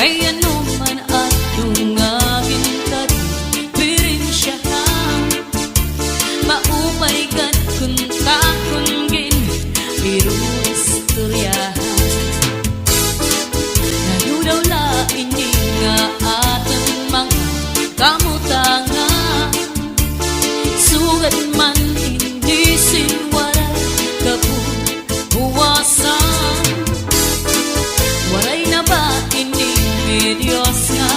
kaya naman at dungagin ka rin pirensyahan. Maupay kat kun kakunggin pero istoryahan. Nanudaw lain ni nga aton mga kamutangan. Sugat man hindi sinwara kabuwasan. Waray na ba ini Diyos nga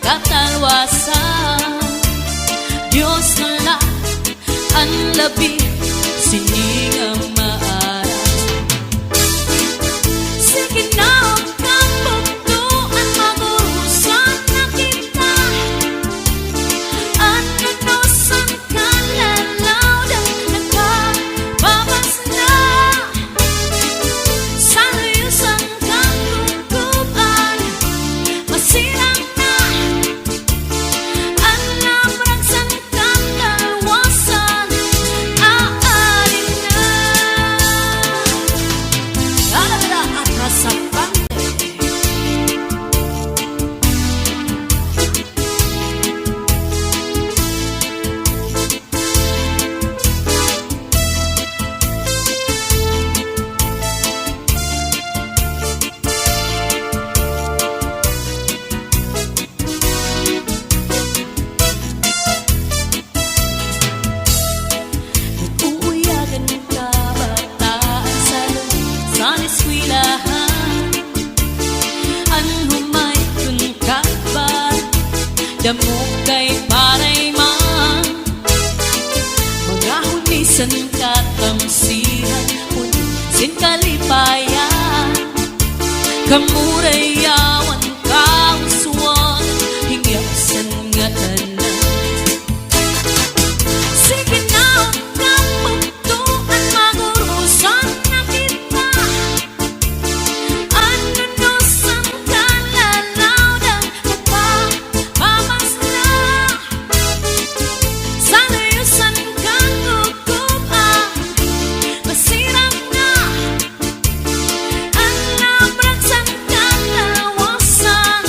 katalwasan. Diyos na lang ang labi sining ang maara. Sige na ang kapagduan magurusan na kita. At nanusan ka lalaw na nakababas na. Sa layusan kang kukuban masirang na. Ang lamragsan kang dalwasan aalin na. Lalala at kasapante. Uuyagan ka bataan sa eskwelahan. Ang humay kun kabar damo kay paray man. Mga hunisan katamsihan sin kalipayan. Kamuray yawan kauswan hingyasan nga tanan. Sige na ang kapagduan magurusan na kita. Ang nanusan ka lalaw na nakababas na. Sa layusan kang kukuban masirang na. Ang lamragsan kang dalwasan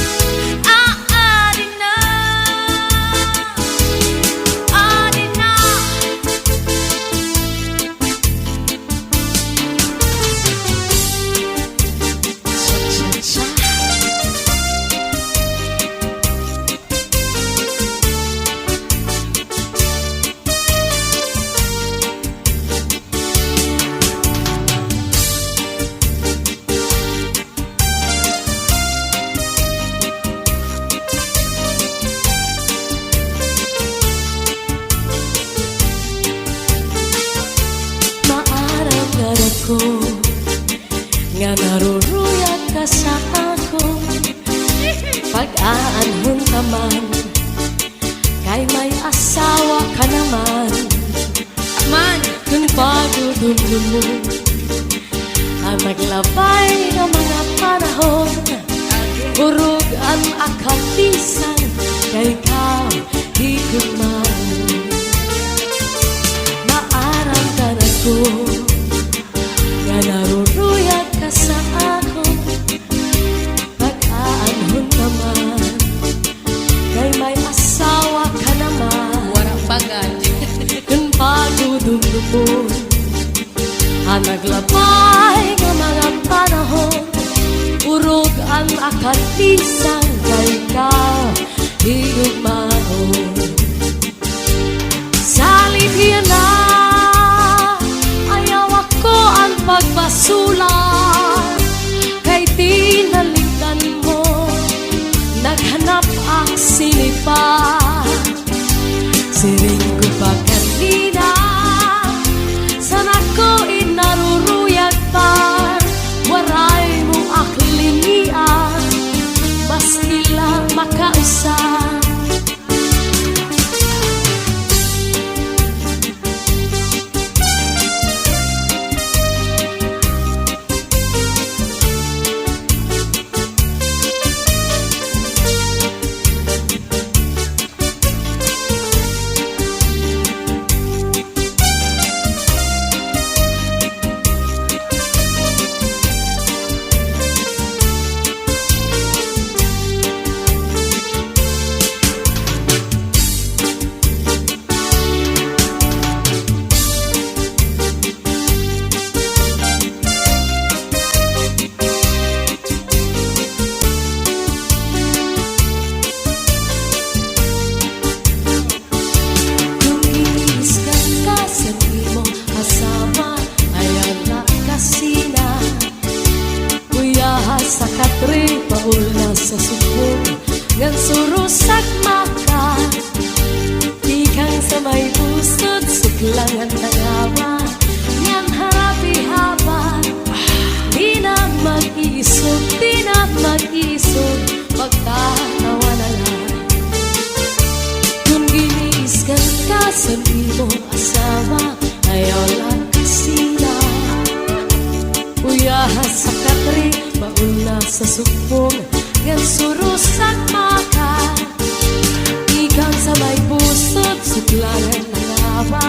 aalin na. Aalin na. Maaraw ka na ko nga naruruyat ka sa ako. Pag-aanhon ka man kay may asawa ka naman. Man kung pagdudumdum mo ang maglabay ng mga panahon. Urog ang akatisan kay ikaw higugman. Maaraw ka na ko nga naruruyat ka sa ako. Pag-aanhon ka man kay may asawa ka naman. Warang bagay. Kung pagdudumdum mo ang naglabay ng mga panahon. Urog ang akatisan kay ikaw higugmaon. Salit yan na ayaw ako ang pagpasulat. Kay tinalikan mo naghanap ang sinipa. Siring ko pa kanina sana ko inaruruyag pa. Waray mo aklinian baski lang makausap. ngan surusak maka ikang sa may pusod suklangan tangawa ngan harapi haba di na mag-isog magtatawa na lang kung giniiskan ka sa imong asawa ayaw lang kasila uyaha sa katri mauna sa supong ngan surusak maka ikang sa may pusod suklangan ng awa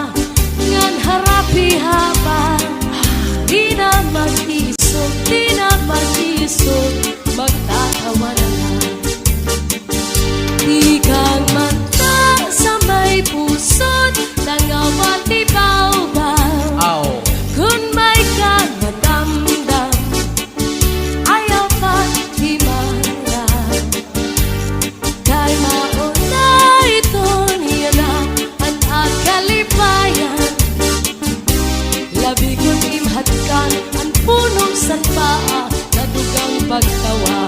ngan harapi haba di na mag-isog magtatawa na lang ikang mata sa may pusod nangawa ti baw-baw kun may kan madamdam ayaw pa himarap kay mauna ito niya na ang akalipayan labi kong imhatkan ang punong sa paa na dugang pagtawa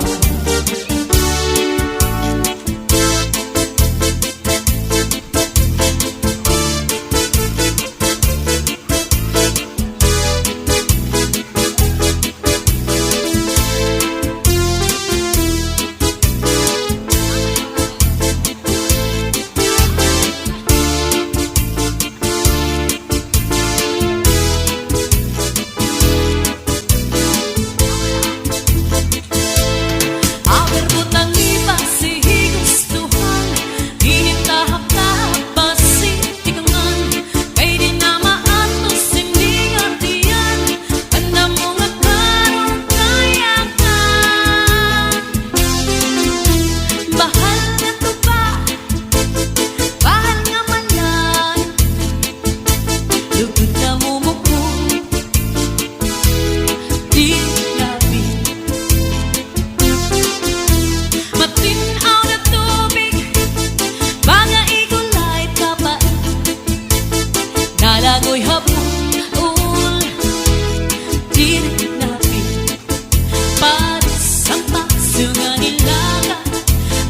Lagoy habul Dirinapi Paris ang pasungan nilaga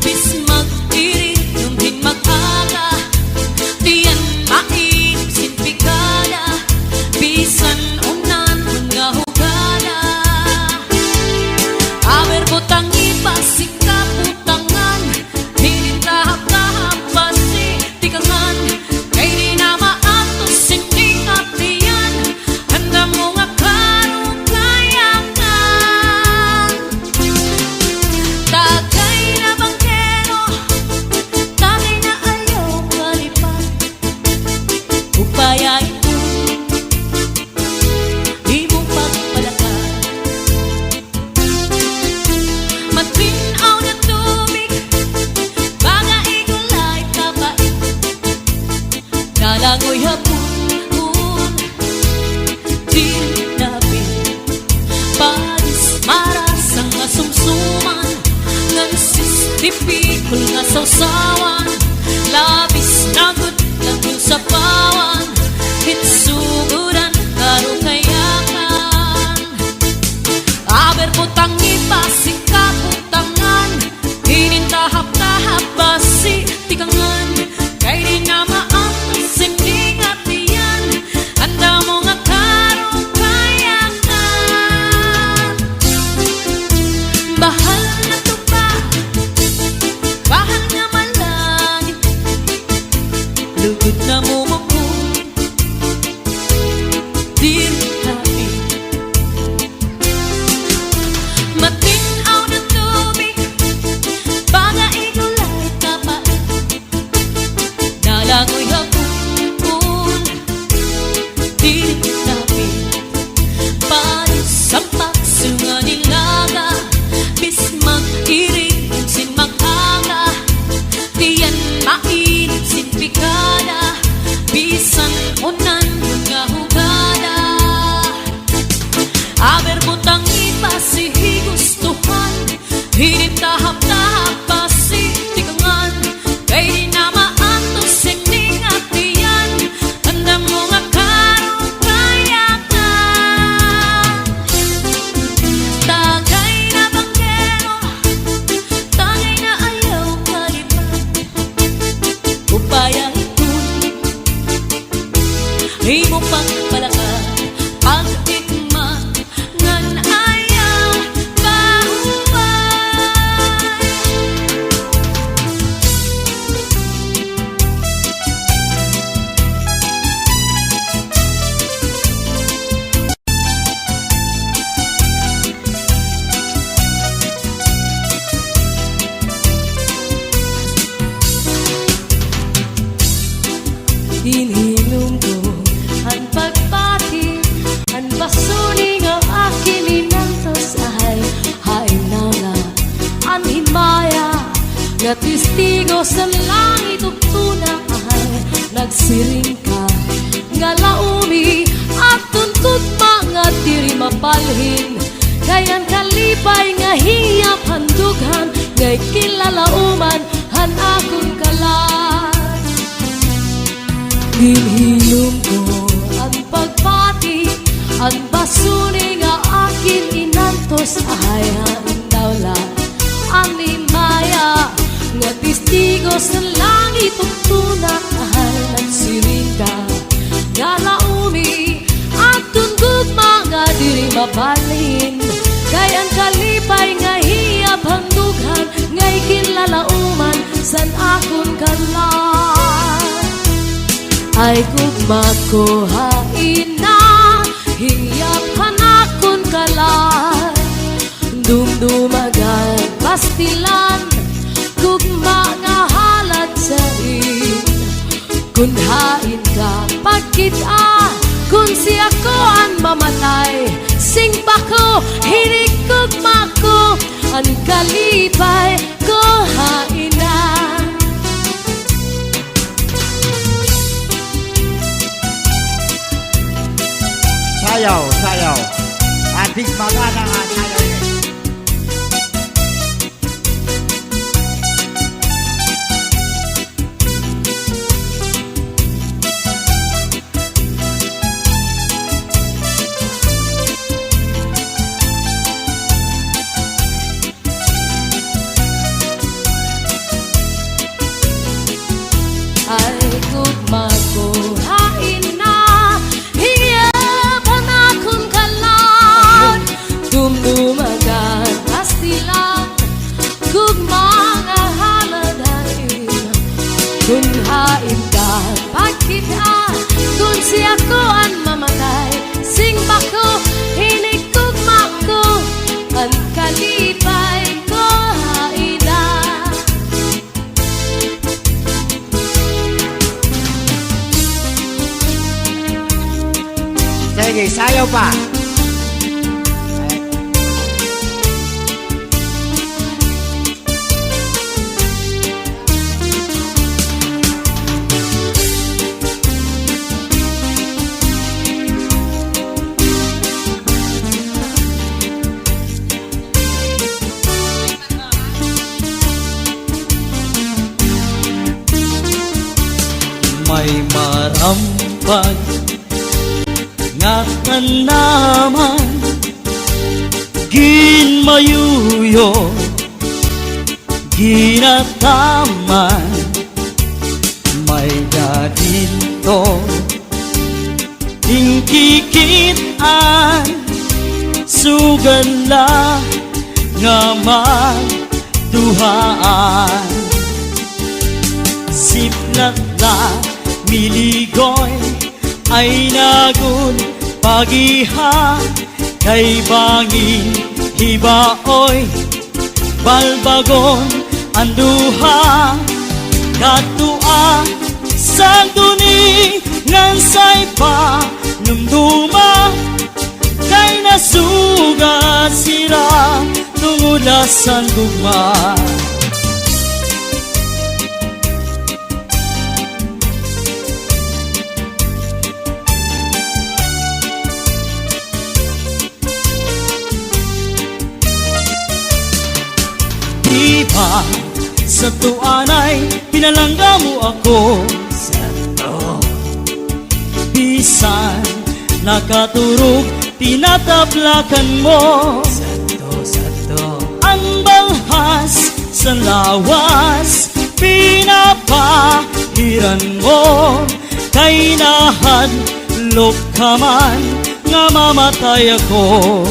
Bis mag-irit Numhin mag-aga Diyan mainip sinpikada Bisan unan mga hugada Aber butang ipasik ka putangan Hinintahap-tahap pasi tikangan Kay di na Lagoy hapon Dirinapi Paris marasang asumsuman Ngan sistipikul nga sausawan Labis na good lang yung sapawan Hitsuguran karo kayakan Aber putang ipasik ka putangan Hinintahap-tahap basi tikangan Kay di na lugod na mumukho Dirinapi matinaw na tubig Baga igulay kapait Nalangoy hapon Dirinapi Paris ang pasungan nilaga Bis mag-irig sin mag-aga Diyan mainit sin pikada Bisan unan mga hugada Aber butang ipasi gustuhan Hinintahap-tahap pasi tikangan Kay di na maantos singning at diyan Handa mo nga karong kayakan Tagay na banggero Tagay na ayaw nga testigo sa langit ug tunay, nagsiring ka nga laumi at tuntut mga diri mapalhin, kayan kalipay nga hiyap handughan, ngay kilalauman han akong kalan. Hinhilom ko ang pagpati, ang basuni nga akin inantos, ay handawla ang limaya nga testigo sa langit ug tunay, nagsiring ka nga laumi at tundog mga diri mabalhin, kay ang kalipay nga hiyap handughan, ngay kinlalauman san akon kalan. Ay gugma ko hain na hiyap hanakon kalan, dumdumagan pastilan gugma nga halad sa in. Kun hain ka pagkita, kun siya ko ang mamatay, sing pa ko hinigugma ko ang kalipay ko hain na. Sayaw, sayaw. Adik magana nga sayaw ini. Ay gugma ko hain na hiyap hanakon kalan, dumdumagan pastilan gugma nga haladain. Kun hain ka pagkita, kun siya ko ang mamatay, sing ba ko hinigugma ko ang kalipay ko hain na. Sige, sayaw pa. May marampag nga naman ginmayuyo ginataman, may dadito ingkikitan sugala nga magduhaan, siplat na miligoy ay nagun pagiha, kay bangin hibaoy balbagon anduha, katua sang duni ngansay pa numduma, kay nasuga sira tungulasan gugma. Diba sa tuanay pinalangga mo ako, Santo, bisan nakaturog tinatablakan mo, Santo, Santo, ang balhas sa lawas pinapahiran mo, kay nahadlok ka man nga mamatay ako.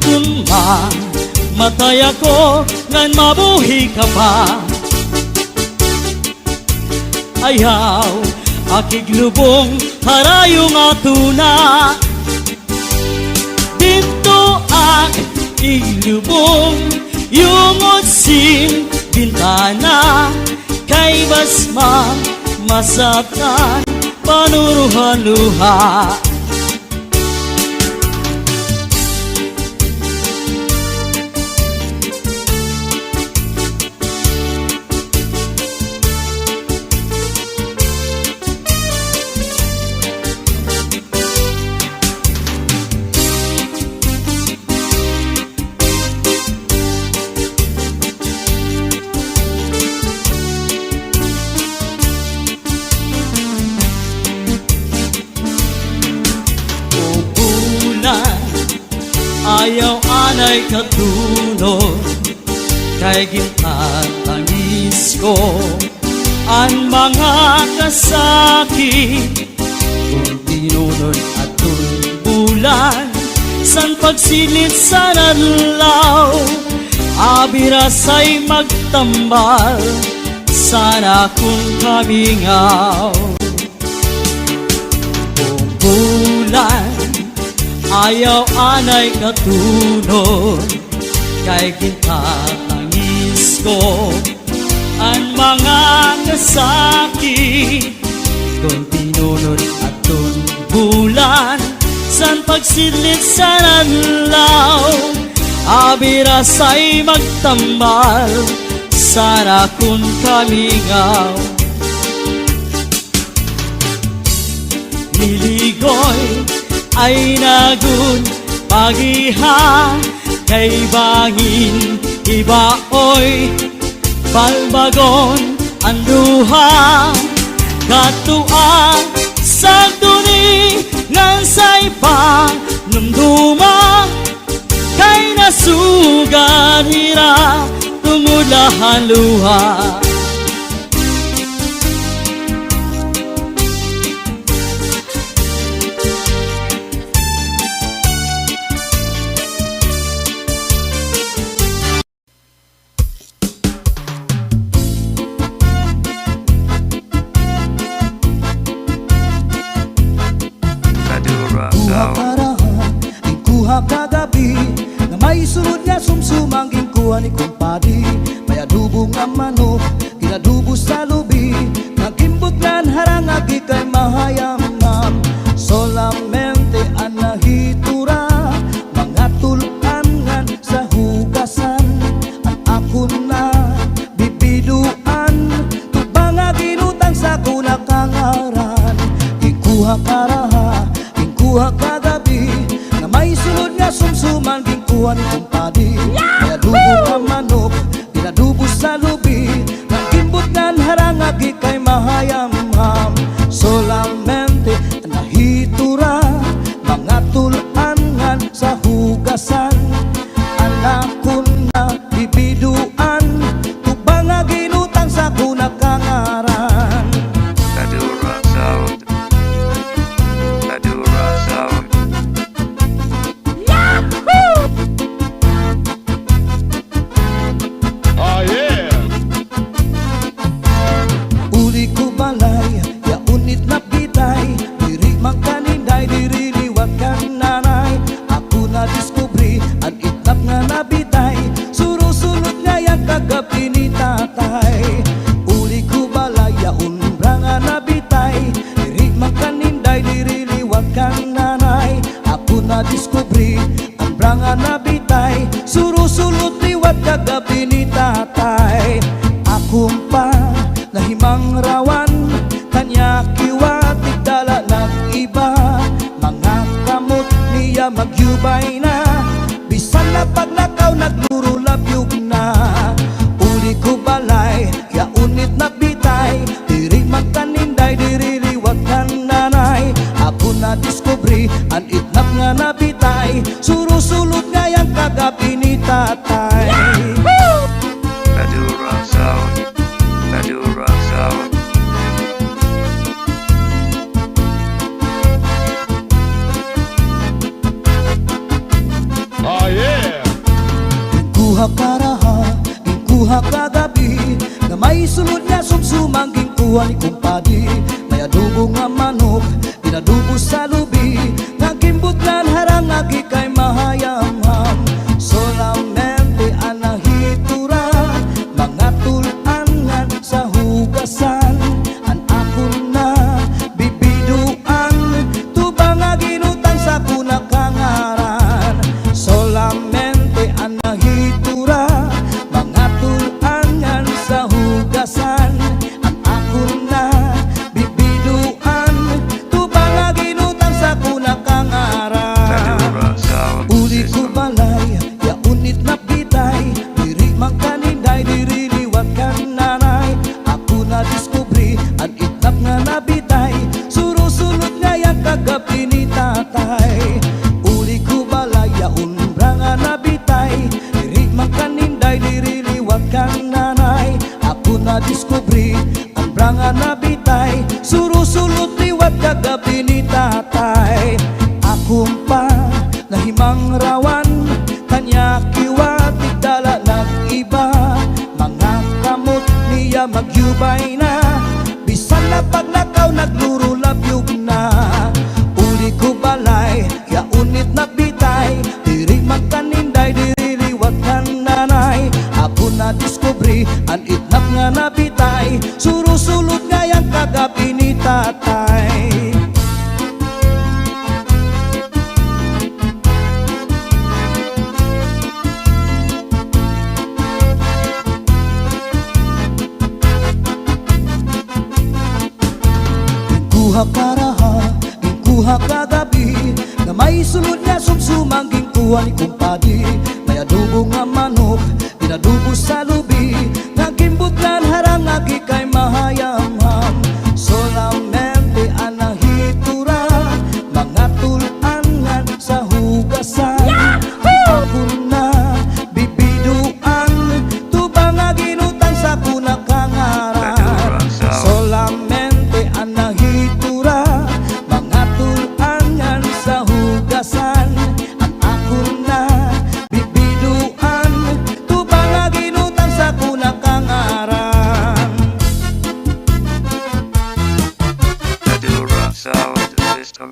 Kung matay ako ngan mabuhi ka pa, ayaw akiglubong harayong atuna, dito ak iglubong yung otsin bintana, kay basma masaptan panuruhan luha. anay katulog kay gintatangis ko ang mga kasakit kung tinunod at bulan san pagsilit sa nadlaw abirasay magtambal sana kung kamingaw kung bulan ayaw anay katunod kay gintatangis ko ang mga kasakit kung tinunod at bulan san pagsilit sa nadlaw abirasay magtambal sana kung kamingaw niligoy ay nagun pagiha kay bangin ibaoy balbagon ang duha katuan sa duni ngan say pa numduma kay nasugan hira tumulahan luha Kuha kagabi na may sunod nga sumsumang ginkuha ni kumpadi may adubong ang manok ginadubo sa lubi nagimbutnan harang agi kay mahayamam solamente anahitura mga tulangan sa hugasan ang ako na bibiduan tubang ginutang sa kunakangaran ginkuha karaha ginkuha kagabi may sunod nga sumsuman ginkuha ni kumpadi may adubo ang manok ginadubo sa lubi nagimbutnan harang agi kay mahayamham solamente nahitura mga tulangan sa hugasan anak ko na bibiduan tubang nga ginutang sa kunakangaran Madura Sound. Madura Sound. Uli ko balay, ya unit na pitay diri magkaninday, diri liwat kang nanay ako na diskubri, ang itap nga nabitay surusunod nga yang kagabi ni tatay uli ko balay, ya umbra nga nabitay diri magkaninday, diri liwat kang nanay ako na diskubri, ang bra nga nabitay surusunod liwat kagabi ni tatay akong pa nahimang rawan kanya kiwatig dala ng iba mga kamot niya magyubay na bisan na paglakaw nagluro labyog na uli ko balay ya unit na bitay diri magkaninday, diri liwat kang nanay ako na diskubri, ang itnap nga nabitay surusulot nga yang kagabi ni tatay Madura Sound. Madura Sound. Ginkuha karaha, ginkuha kagabi na may sunod nga sumsumang ginkuha ni kumpadi may adubo nga manok ginadubo sa lubi nagimbutnan harang agi kay mahayamham solamente anahitura mga tulangan sa hugasan ang ako na bibiduan tubang nga ginutang sa kunakangaran solamente anahitura mga tulangan sa hugasan ang ako na bibiduan tubang nga ginutang sa kang nanay. Ako na diskubri ang branga na bitay, surusulot liwat kagabi ni tatay. Akong pa nahimang rawan, kanya kiwat igdala nag-iba. Mga kamot niya magyubay na, bisan na pagnakaw nagluro labyog na. Uli ko balay, kaya unit na bitay, diri magkaninday, diri liwat kan nanay. Ako na diskubri ang itnap nga nabitay, surusulot nga yang kagabi ni tatay. Kuha karaha, kuha kagabi, na may sulod nga sumsumang kuha ni kumpadi. May adobo nga manok, pinadubo sa lubi, nagimbutlan harang agi kay mahayamham. Solamente anahitura, mga tulangan sa hugasan. Ako na bibiduan, tubang nga ginutang sa kunakangaran. Solamente anahitura, mga tulangan sa hugasan. Ang ako na bibiduan, tubang nga ginutang sa kunakangaran. Madura Sound System.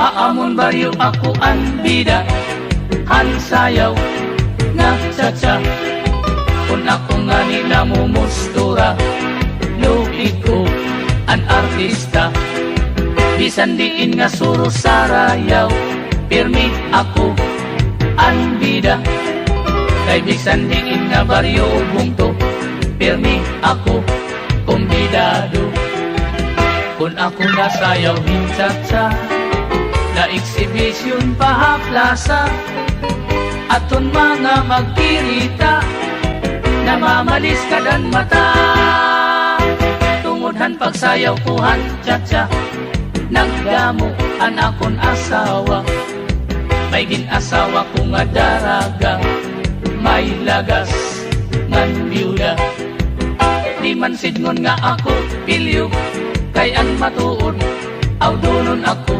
Aamon baryo ako ang bida, han sayaw na cha-cha. Kung ako nga nila mumustura, lupit ko ang artista. Bisan diin nga suro sarayaw, pirmi ako ang bida. Kay bisan diin nga baryo bungto, pirmi ako kumbidado. Kung ako nasayaw hincha-cha, na exhibition pahaplasa, aton mga magkirita, namamalis kadan mata. Tungodhan pagsayaw kuhan cha-cha, nagdamo an akon asawa. May ginasawa ko nga daraga, may lagas ngan biuda. Di man sidngon nga ako pilyo, kay ang matuod aw dunon ako.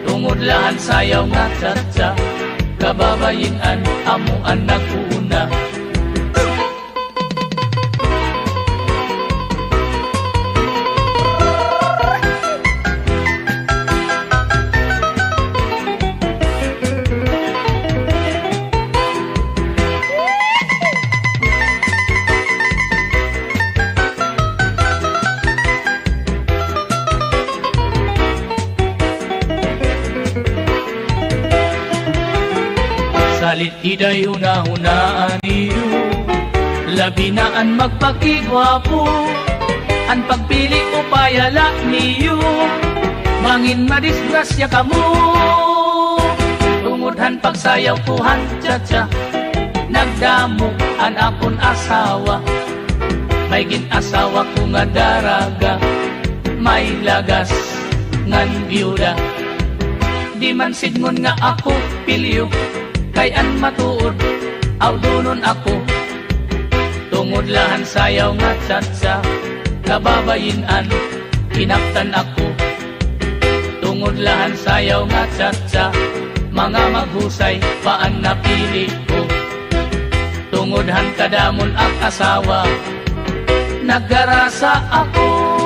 Tungodlahan sayaw nga cha-cha, kababayin-an amuan nagkuuna. Salit iday una-hunaan niyo, labi na ang magpakigwapo, ang pagpili o payala niyo, mangin madisgrasya kamo. Tungodhan pagsayaw kuhan cha-cha, nagdamo ang akon asawa. May ginasawa ko nga daraga, may lagas ngan biuda. Di man sidngon nga ako pilyo, kay an matuod aw dunon ako. Tungodlahan sayaw nga cha-cha, kababayin-an kinaptan ako. Tungodlahan sayaw nga cha-cha, mga maghusay paan napili ko. Tungodhan kadamon ang asawa, naggarasa ako.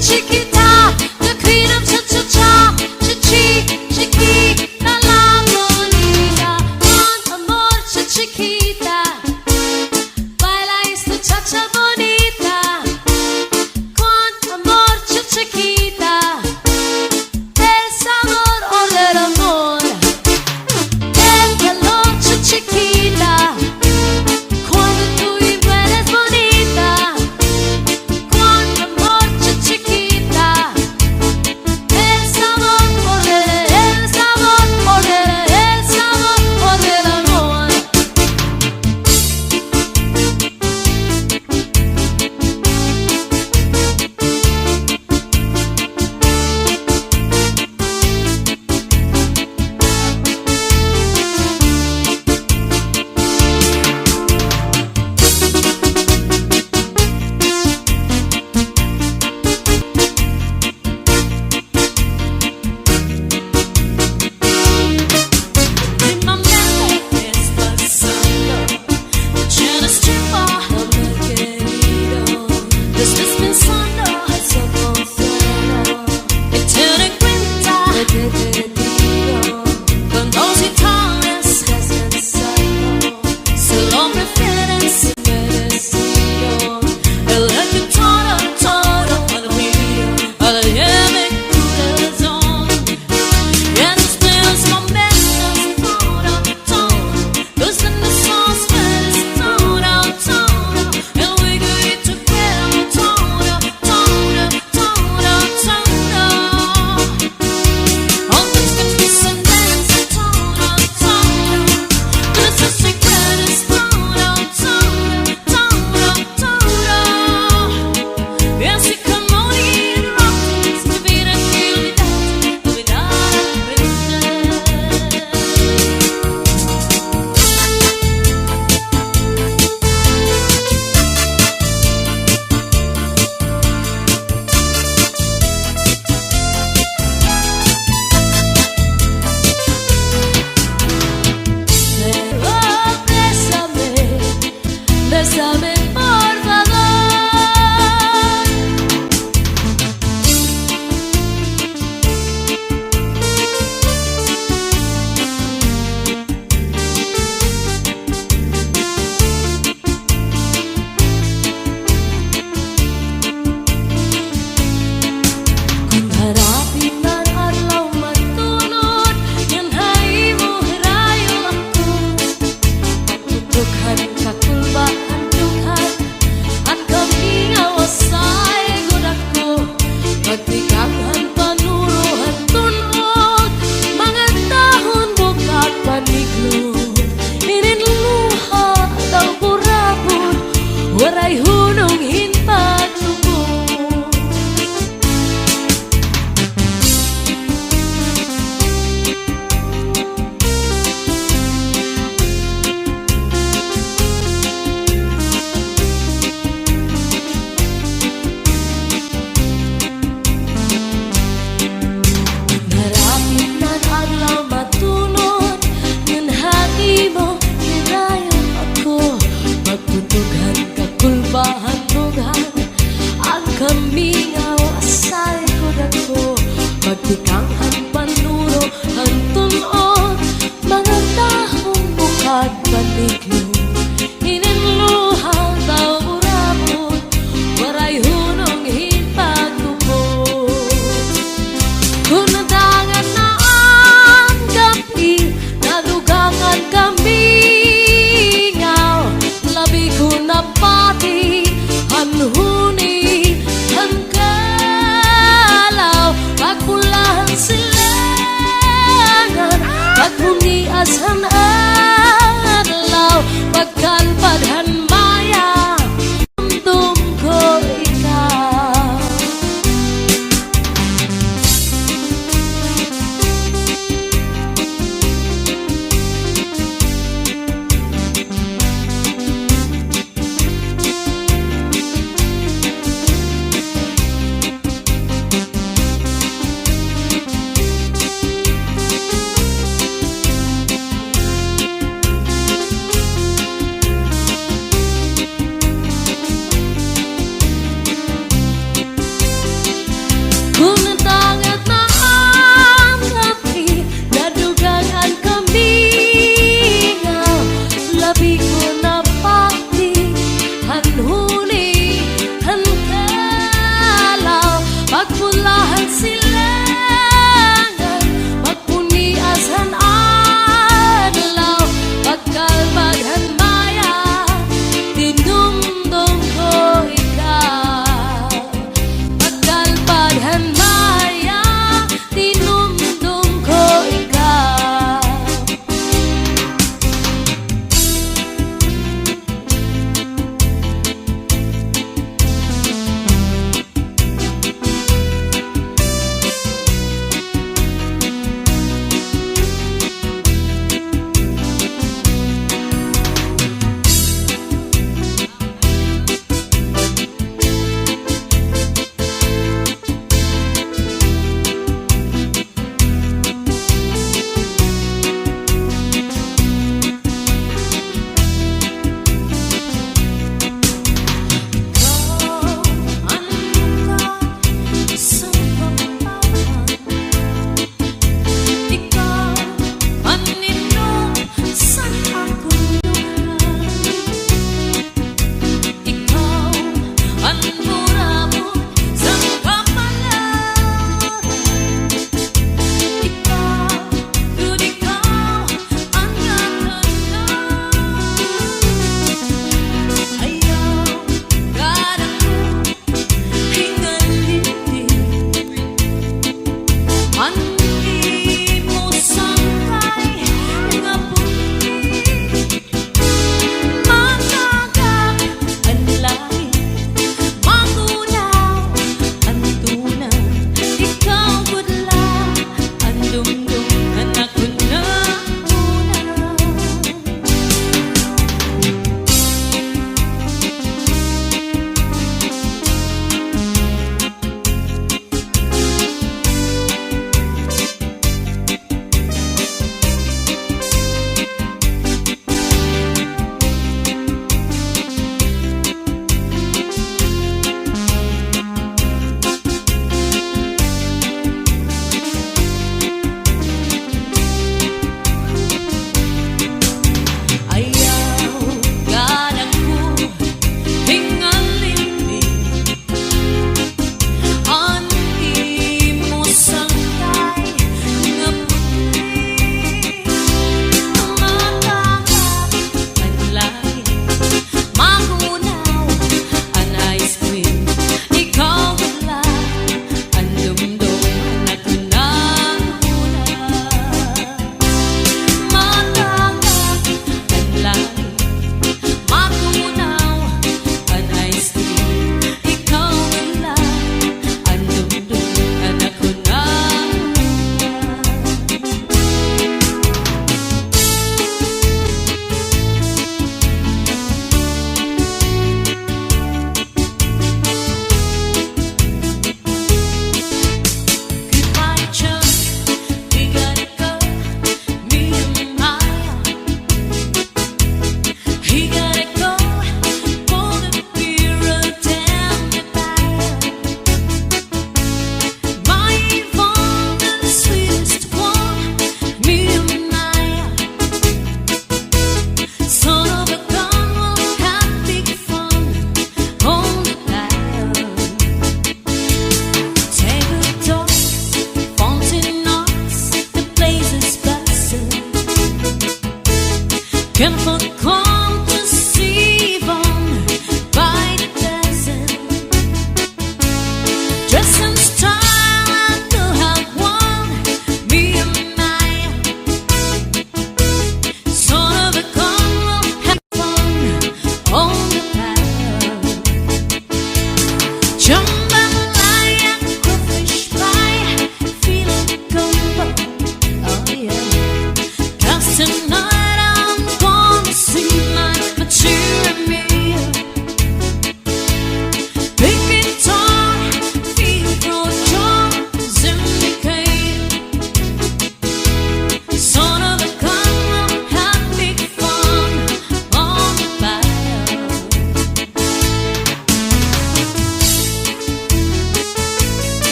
Chiquita kamingaw asay ko dako magtikang ang panuro ang tunod mga tahong bukad paligid ininluhang daw urapon waray hunong hipagtupod kunadangan na ang gabi nadugangan kamingaw labi ko na pati hanhuni ang kalaw pagpulahan sila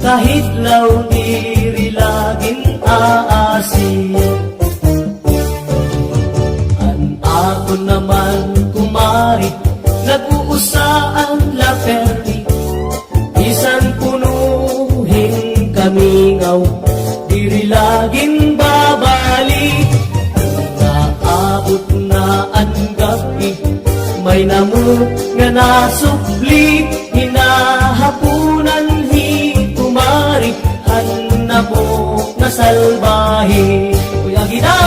kahit law diri laging aasin. An ako naman kumari, nag-uusaan la perdi, isan punuhin kamingaw, diri laging babalik. Naabot na ang gabi, may namo nga nasubli, hinahapunan kumari, hanamok na salbahe. Kuya Gina!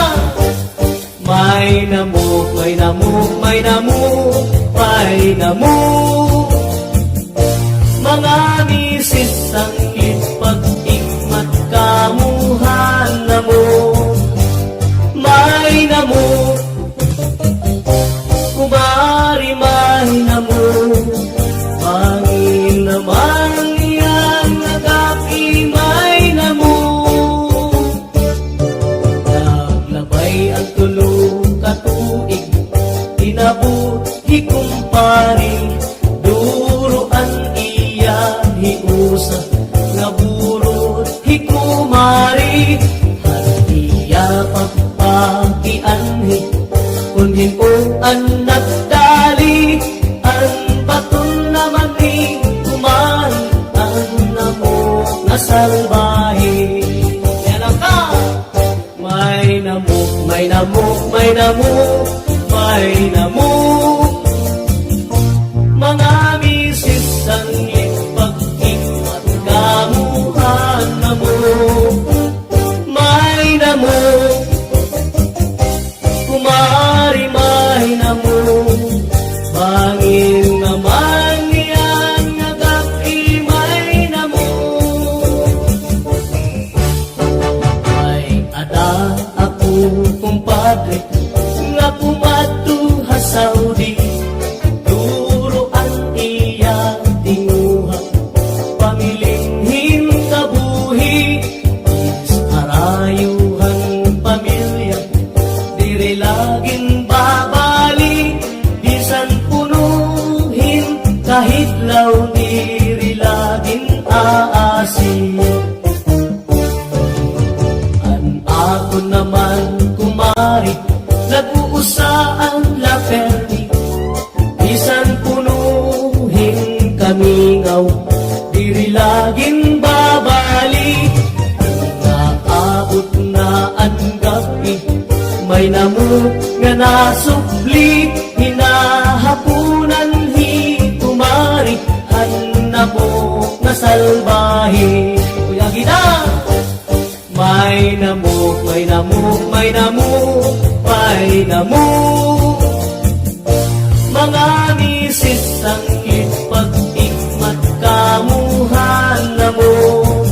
May namok, may namok, may namok, may namok, mga misis ang ipag-ikmat kamuhan namok. May namok, kumari may namok, pangin naman yan nagapi may namok. Naglabay ang tulong katuig, inabot hikumpari, duruan iya hiusa, naburot hikumari, hatiya pagpakianhi, kunhin ko ang nagdali, ang baton naman ni kumari, ang namok na salbahe. Yan ang ka! May namok, may namok, may namok, may namok, mga misis ang ipag-ikmat kamuhan namok. May namok, kumari may namok, pangin naman yan nagapi may namok. May ada ako kumpadre, nga pumatuha Saudi, duruan iya tinguha, pamilinhin kabuhi, is arayuhan pamilya, dire laging babalik, bisan punuhin kahit law diri laging aasin. An ako naman kumari, nag-uusaan la perdi, bisan punuhin kamingaw, diri laging babalik. Naabot na ang gabi, may namok nga nasubli, hinahapunan hikumari, hanamok na salbahe. Kuya Gina! May namok, may namok, may namok, may namok, mga misis ang ipag-ikmat kamuhan namok.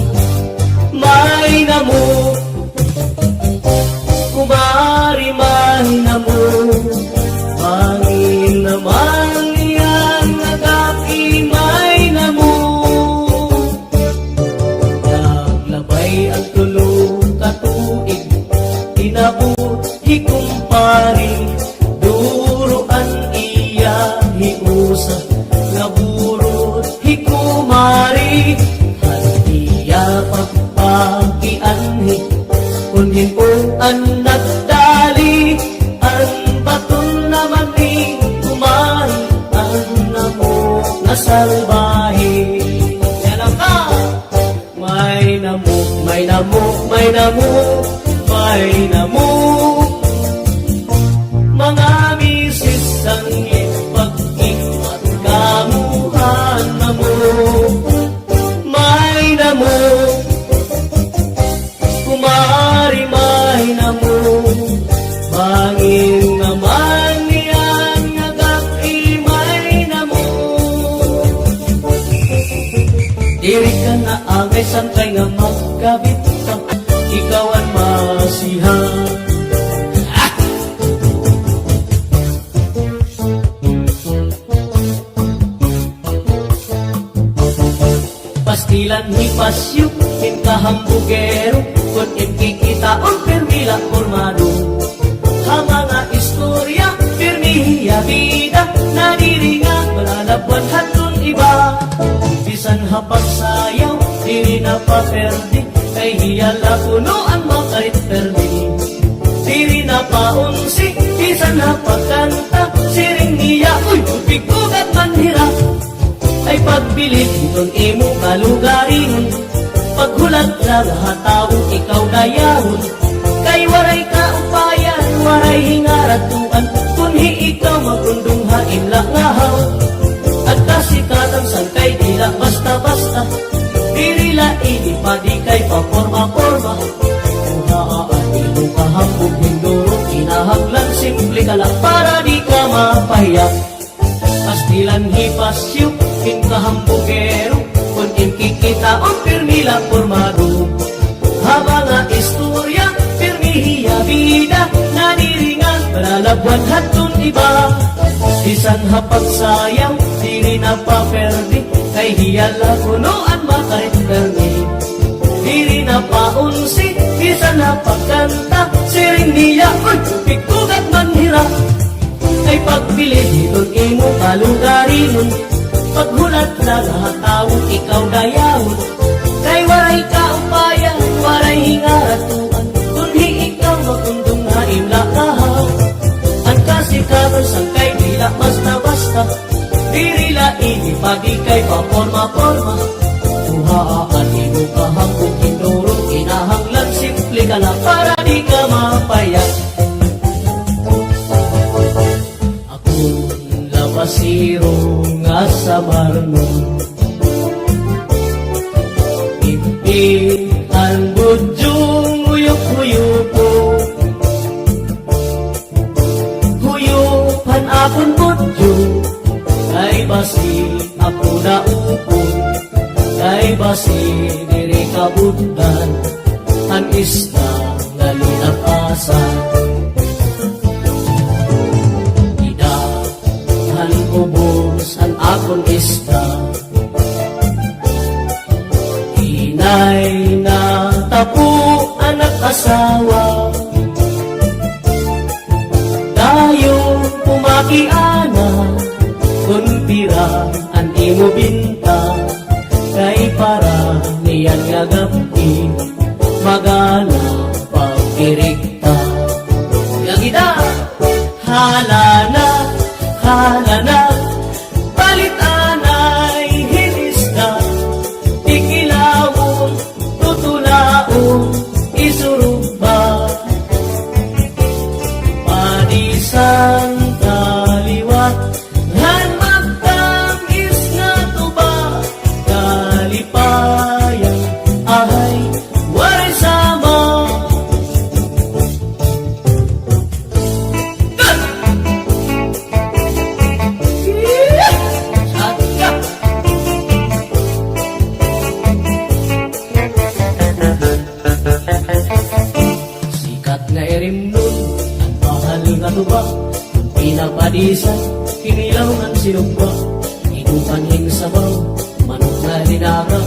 May namok, kumari may namok, pangin naman yan nagapi may namok. Naglabay ang tulong katuig, inabot hikumpari, duruan iya hiusa, naburot hikumari, hatiya pagpakianhi, kunhin ko ang nagdali, ang baton naman ni kumari, ang namok na salbahe. Yan ang ka! May namok, may namok, may namok, may namok, mga misis ang ipag-ikmat kamuhan namok. May namok, kumari may namok, pangin naman yan nagapi may namok. Diri ka na agay sangkay nga magkabit ka, ikaw ang masihan. Pastilan ni pasyo, hintahambugero, kung kikita ang permila formado. Ha mga istorya, permihiya vida, naniringa, malalabuan hatun iba. Bisan hapag sayaw, diri na paperdi, kay hiyala kuno ang makarit perdi. Diri na paunsi, bisan na pagkanta, siring niya, uy, bigugat man hirap. Ay pagbilit, doon imo kalugarin, paghulat lang hataw, ikaw dayahon. Kay waray ka upayan, waray hingaratuan, kunhi ikaw magundong hain langahaw. At kasikatang sangkay dila basta-basta, dirila ini padi kay paporma-porma. Kuhaan imo kahambog hinduro, kinahanglan simple ka lang para di ka mapahiyak. Pastilan hipasyo, king kahambogero, kun kikita o pirmila pormado. Habang nga istorya, pirmihiya bida, naniringan, malalabuan hatun iba. Bisan hapag sayang, diri na paperdi, kay hiyala kunoan makarit perdi. Diri na paunsi, bisan hapag kanta, siring niya, uy, pikugat man hirap. Ay pagpilit, hiton imo kalugarin, paghulat na lahat tawon, ikaw dayahon. Kay waray ka upayan, waray hingaratuan, kunhi ikaw magundong haim lakahaw. Ang kasikatan sangkay dila basta-basta, dirila ini pagi kay paporma-porma. Kuhaan imo kahambog hinduro, kinahanglan simple ka lang para di ka mapayak. Akong labasiro nga sa marnon, ang budyong uyok-uyuko, huyupan akon budyo, kay basi ako na upon, kay basi diri kabutdan, ang isda nga linapasan. Idahan ubos ang akon isda, Inay na tapo anak asawa, dayo pumakiana, kun pira ang imo binta, kay para niyan nga gabi, magana pagkirikta. Yagida, halana, halana, palit anay hinisda, ikilawon, tutulaon, isurugba. Padisang kaliwat, han magtamis na tuba, kalipayan, ahay, waray sama. Sagap! Sikat na erim nun, ang mahal nga tuba, pinapadisan, kinilaw ng sinugba, inupanhing sabaw, manok na linaga,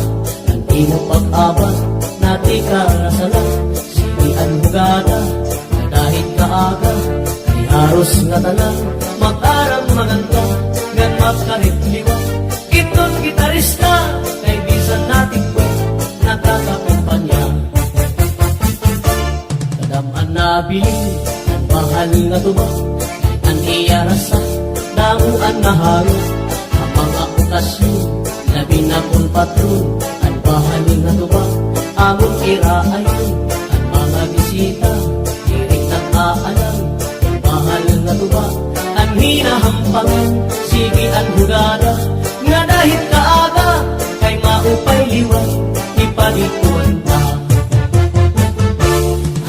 ang imo pag-abat, natika rasalan, sinian bugada, nadahit ka aga, kay haros nga tanan, mag-arang maganda, ngan makarit liwa, iton gitarista, kay bisan natin ko, nakakakumpanya. Kadaman na bili, ang mahal nga tuba, ang iyarasa, damuan na haro, ang mga okasyon, labi na kong patron, ang mahal nga tuba, among iraayon, ang mga bisita, iring ng aalam, ang mahal nga tuba, ang hinahampangan, sige ang hugada, nga dahil kaaga, kay maupay liwan, ipadikuan ta.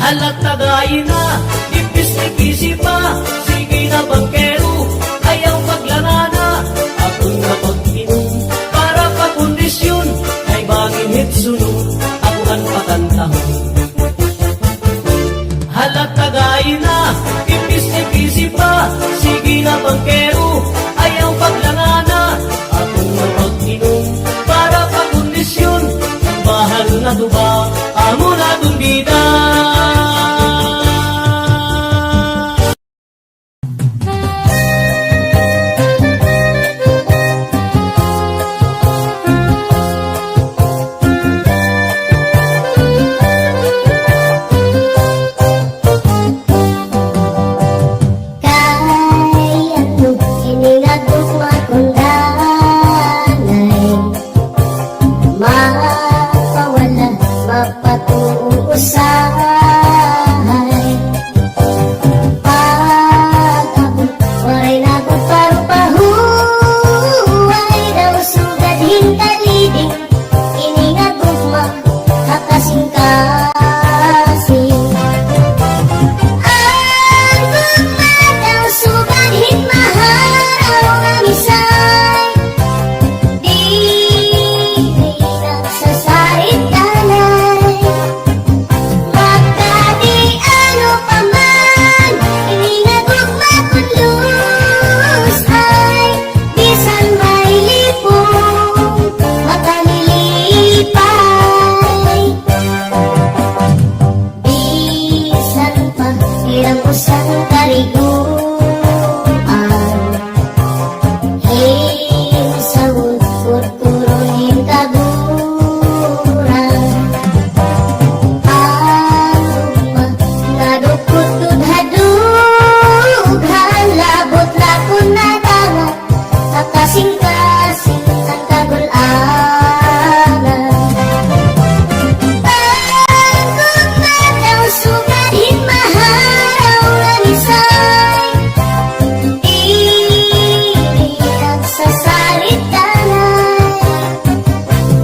Halat tagayin na, ipis-ipisi pa, sige na bangkero, ayaw paglangana, akong napag-inom, para pagkondisyon, ay bangin hitsunod, akuhan patantahon. Halat tagayin na, ipis-ipisi pa, sige na bangkero, ayaw paglangana, akong napag-inom, para pagkondisyon, ang bahal na tuba, amo na tumbida. mapatuusahay. Pag ako waray nagparupahuay, daw sugad hintaliding iningagugma hakasing-kasing. Ang gugma daw sugad hinmaharaw nga misay, di nagsasarit kanay. Magkadi ano pa man, iningagugma kung luz ay, bisan may lipong makalilipay. Bisan pa ilang usang kaliguan, hinsawod kurkurunin kaguran. Agugma nadukot tudhadughan, labot lakon na dagat kakasing-kasing ang kagulanan. Agugma daw sugad hinmaharaw nga misay, di nagsasalit kanay.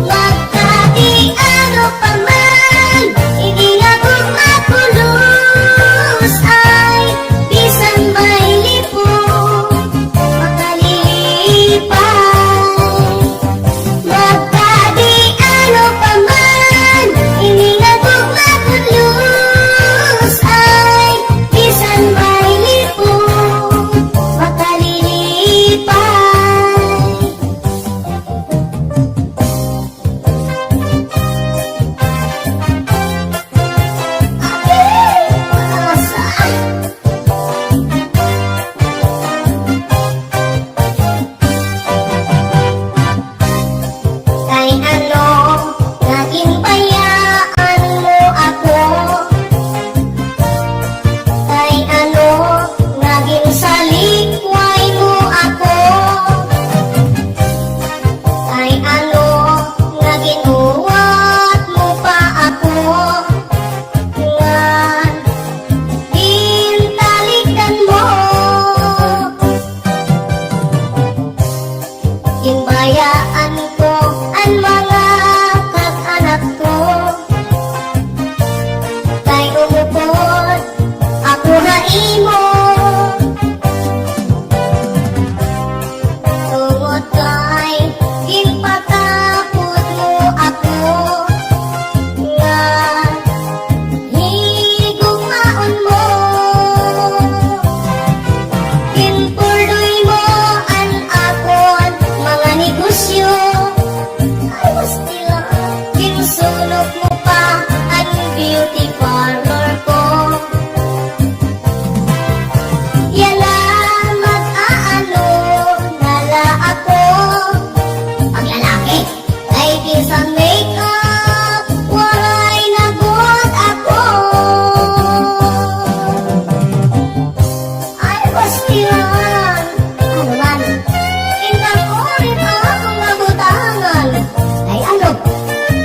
Magkadi ano pa man, iningagugma kulus ay, bisan may lipong makalilipay. Magkadi ano pa man, iningagugma kulus ay, bisan may lipong makalilipay. Kay ano naging bayaan mo ako? Kay ano naging salikway mo ako? Kay ano naging uwat mo pa ako? Nga hintalikan mo, ginbayaan ko ang mga kag-anak ko. Kay umupot ako na imo, tungod kay ginpatapot mo ako. Nga higugmaon mo, ginpuloy mo ang akon mga negosyo. Ay, gusti lang. Ginsulok mo pa ang beauty parlor ko. Yala mag-aano nala ako. Pag lalaki ay bisan makeup, waray nagot ako. Ay, gusti lang. Ano man, indang orin akong mabutangan. Ay ano,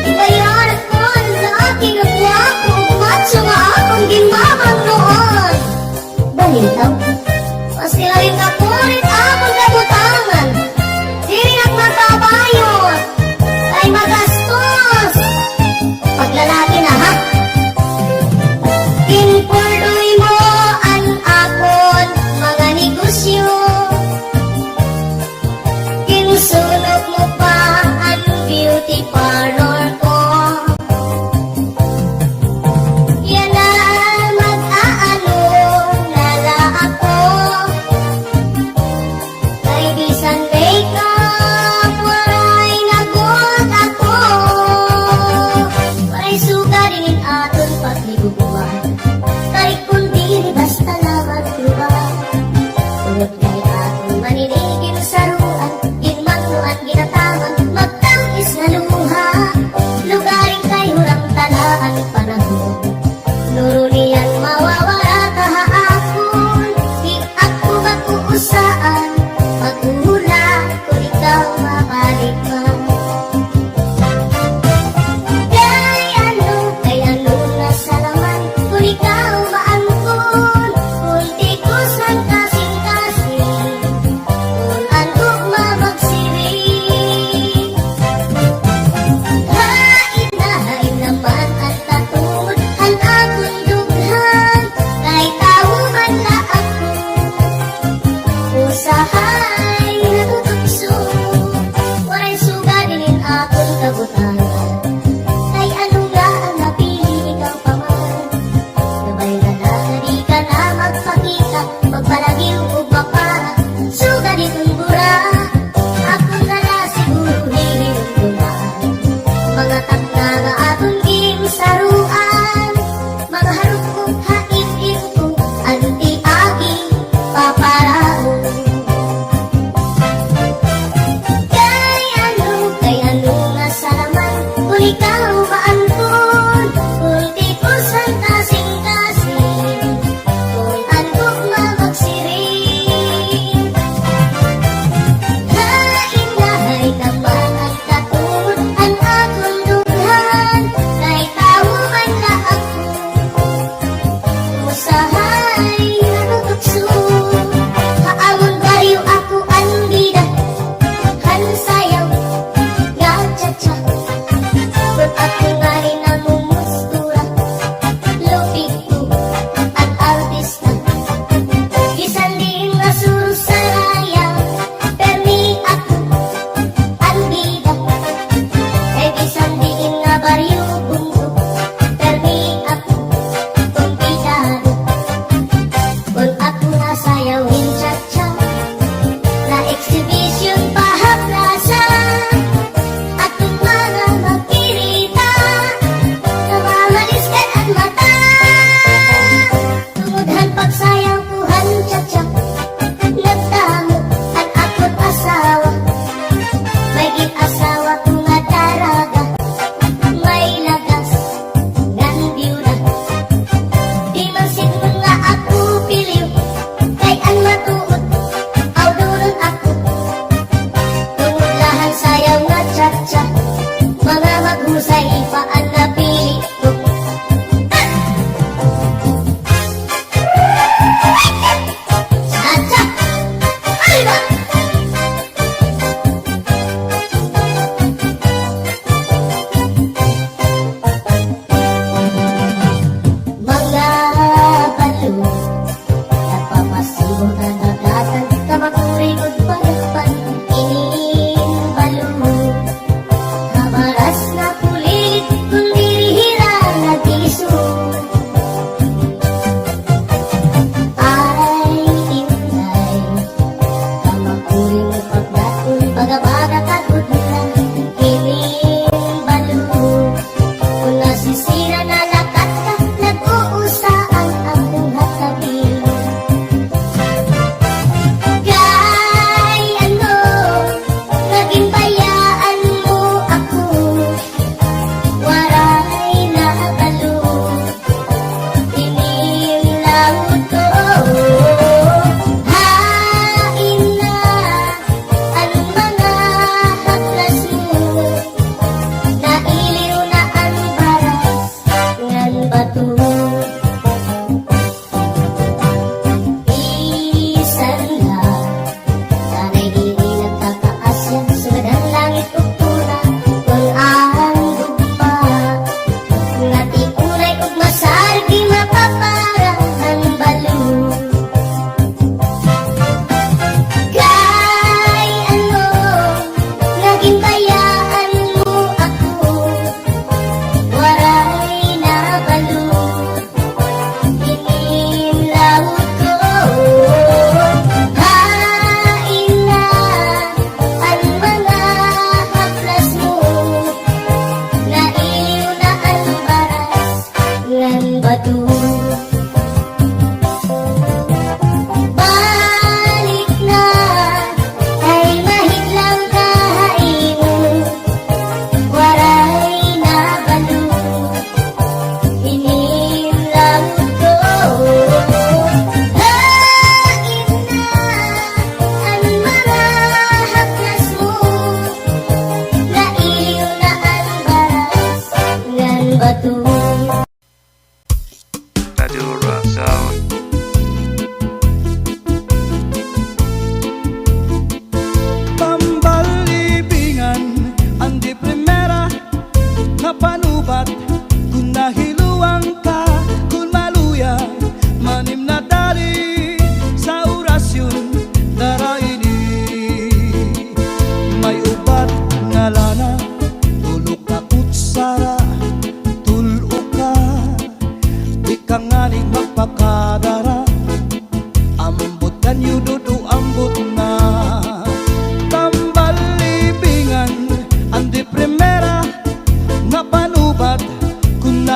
ibayaran ko ang aking agwapo, macho nga akong ginmamang noon. Balitaw, mas ilalim na po rin akong nabutangan. Di rin ang magbabayot, ay magastos. Pag lalaki na ha, ginpurdoy mo ang akon mga negosyo. Ginsulog mo pa ang beauty parlor ko. Yan na mag-aano nala ako. Kay bisan makeup, waray nagot ako. Waray suga rin aton pagliguan, kay kundi basta na magluban. Tulog kay aton maninigin sa ruan, ginmangnuan ginataman, magtangis na luha. Lugaring kay hurang talaan panahon, nurunian mawawala kahapon. Di ako mag-uusaan, pag-uhula kung ikaw mabalik man. Kay ano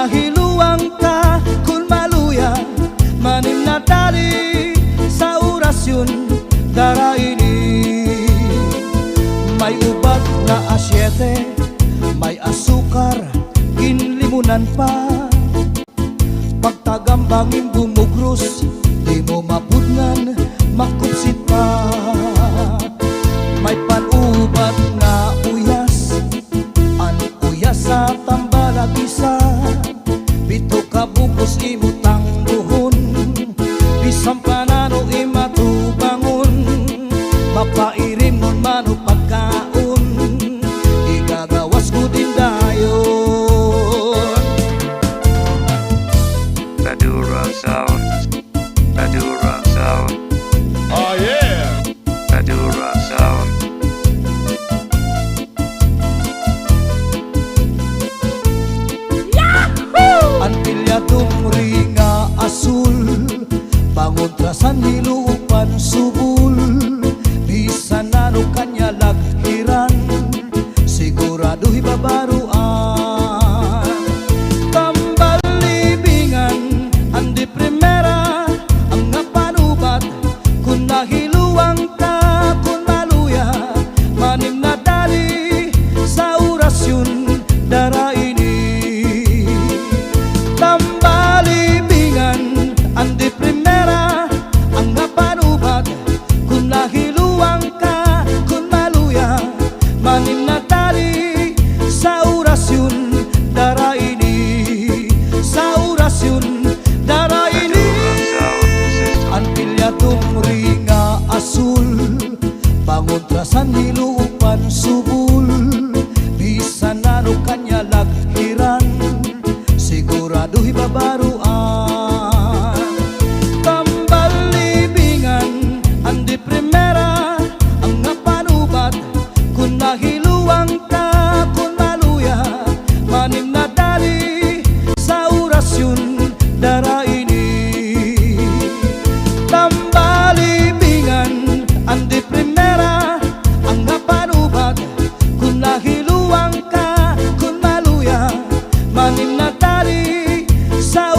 nahiluang ka kun maluya, manim na tali sa orasyon dara ini. May ubat na asyete, may asukar, ginlimunan pa. Pagtagambangin bumugros, di mo mapudngan, makupsit pa. May panubat nga uyas, an uyas sa tambalag isa. Bito ka bukos imutang buhon, bisang panano imatubangon. Mapairim nun mano pagkaon, igagawas ko din dayon. Madura Sound. Madura Sound. Oh yeah! Madura Sound. Ang pilyadong ringa asul, pangontrasan nilupan subul. Bisan ano kanya laghiran, sigurado'y babaruan. Tambal libingan, andi primera, ang napanubat, kung nahiluang ka, kung maluya, manim na dali sa orasyon dara ini. Tambalibingan, andi primera, ang napanubat, kung nahiluang ka, kung maluya, manim na tali sa orasyon dara ini. Sa orasyon dara ini. Ang pilyadong ringa asul, pangontrasan nilupan subul. Bisan ano kanya laghiran, sigurado'y babaruan. Tambal libingan, andi primera, ang napanubat, kung nahiluang ka, kung maluya, manim na dali sa orasyon dara ini. Tambal libingan, andi primera, ang napanubat, kung nahiluang ka, kung maluya, manim na tali sa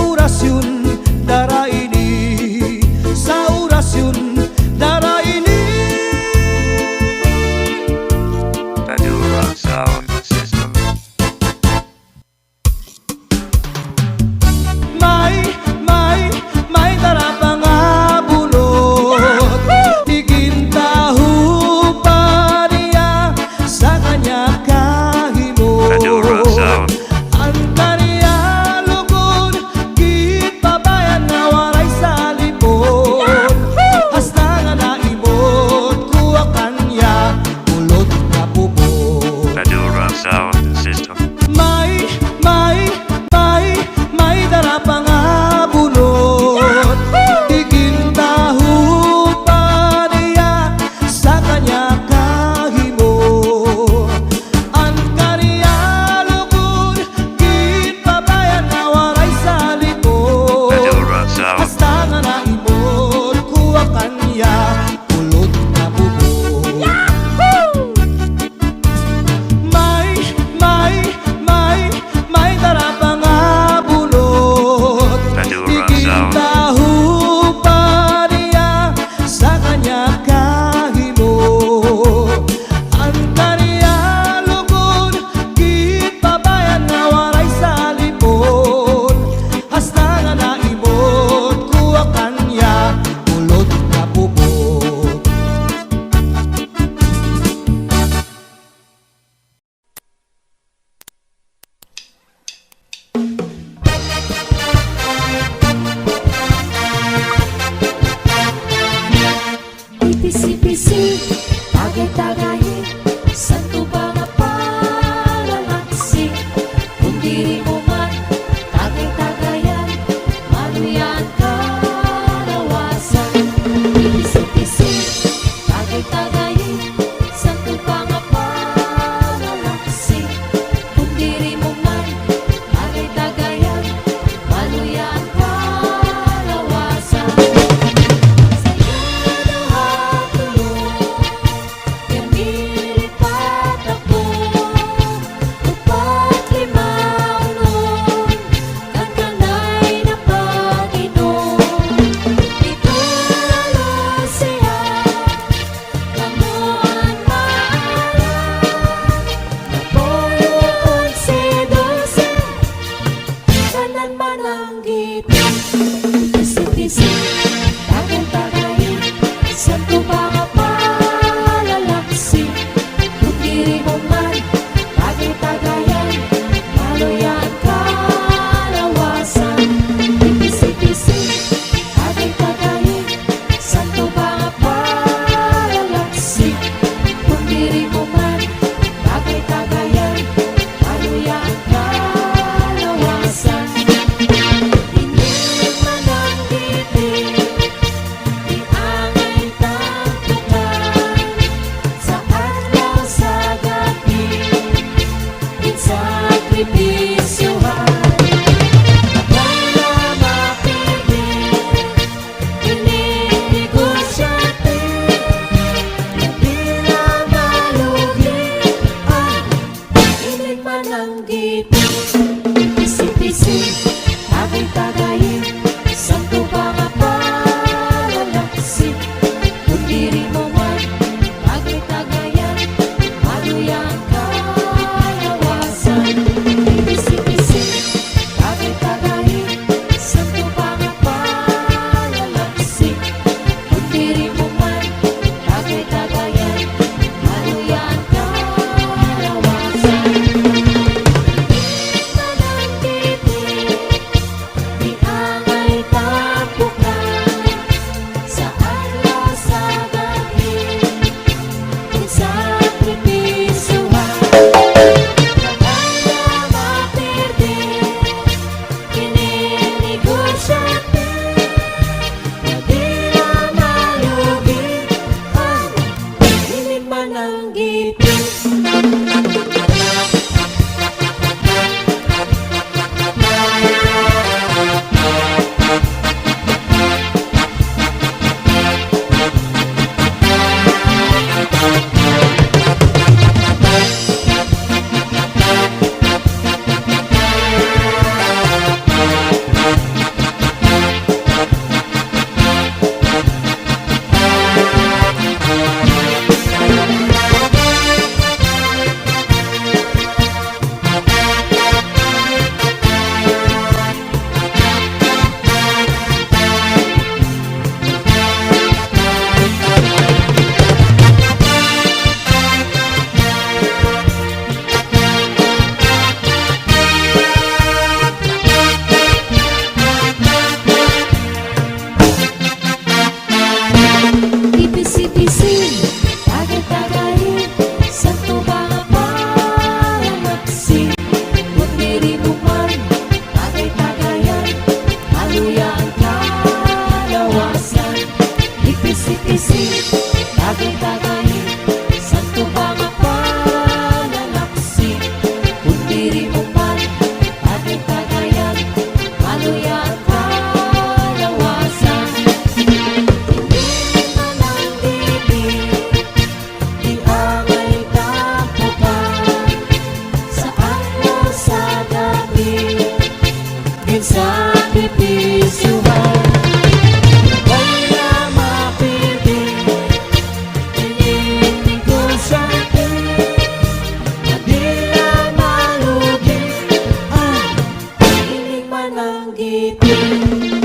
Kailanman ang ngiti, tisi-tisi, tagay-tagayin, santo mga palalaksi. Kung diri mo man, tagay-tagayan, maluyan kalawasan. Tisi-tisi, tagay-tagayin, santo mga palalaksi. Kung diri mo man, tagay-tagayan, maluyan kalawasan. Inilig man ang ngiti, di angay tampukan, sa adlaw sa gabi, insakripisyohan. Akala mapigil, ininegosyote, hindi na malugi. Inig man ang ngiti, pisi-pisi, tagay-tagayin, santo mga palalaksi. Kung diri mo man, tagay-tagayan, maluyan kalawasan. Pisi-pisi, tagay-tagayin, santo mga palalaksi. Kung diri mo man, tagay-tagayan, maluyan kalawasan. Di angay tampukan, sa adlaw sa gabi, insakripisyohan. Akala mapigil, ininegosyote, hindi na malugi. Inig man ang ngiti. Ipisi-pisi, tagay-tagayin, santo mga palalaksi. Kung diri mo man, tagay-tagayan, maluyan kalawasan. Ipisi-pisi, tagay-tagayin, santo mga palalaksi. Kung diri mo man, tagay-tagayan, maluyan kalawasan. Di angay tampukan, sa adlaw sa gabi, insakripisyohan. Wala mapigil, ininegosyote, hindi na malugi. Inig man ang ngiti.